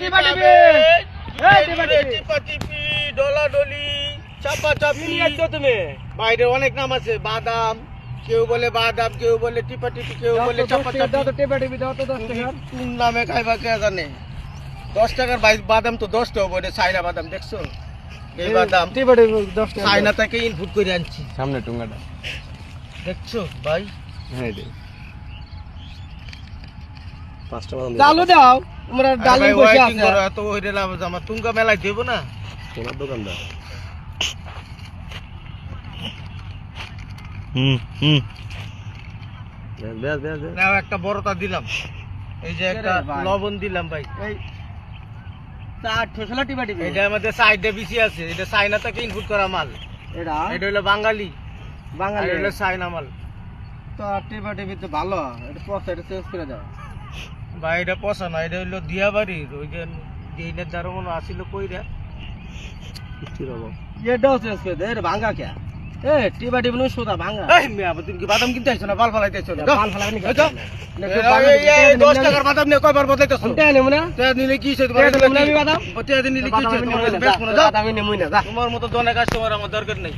টিপা টিপি এই টিপা টিপি টিপা টিপি ডলা ডলি চাপা চাপি কি আছো তুমি বাইরে অনেক নাম আছে বাদাম কেউ বলে বাদাম কেউ বলে টিপা টিপি কেউ বলে চাপা চাপি দাও তো টিপা টিপি দাও তো 10 টাকা কোন নামে খাইবা কে জানে 10 টাকার বাদাম তো 10 টাকা বলে চাইনা বাদাম দেখছো এই বাদাম টিপা টিপি 10 টাকা চাইনা থেকে ইনপুট করে আনছি সামনে টুঙ্গাটা দেখছো ভাই হ্যাঁ রে 5টা বাদাম চালু দাও তোমরা ডালিম বসে আছে তো ওই রে লাভ আমার তুঙ্গা মেলায় দেব না কোনার দোকানদার বেশ বেশ বেশ নাও একটা বড়টা দিলাম এই যে একটা ভাই। লবণ দিলাম ভাই এই চার ঠোসলা টিপা টিপি এটা আমাদের সাইডে বেশি আছে এটা চাইনা থেকে ইনপুট করা মাল এটা এটা হলো বাঙালি বাঙালি আর হলো চাইনা মাল তো টিপা টিপি তো ভালো এটা পয়সা এটা চেঞ্জ করে দাও ভাই এটা পচা না এটা হলো দিয়াবাড়ির ওই যে দিনের দ্বারা মনে আসিল কইরা কি রব এটাও চেঞ্জ করে দে এটা ভাঙা কে এ টিপা টিপি নো সোদা ভাঙা এই মিয়া তুমি কি বাদাম কিনতে আইছো না বাল ফালাইতে আইছো না পাল ফালা নি এই তো। এই 10 টাকার বাদাম নিয়ে কয়বার বদলাইতেছো কোনটা নেমু না তে নিলে কি হইছে তে নেমু না আমি বাদাম তে নিলে কি হইছে তোমার বেশ মনে যাও বাদাম আমি নেমুই না যা তোমার মতো জনের কাস্টমার আমার দরকার নাই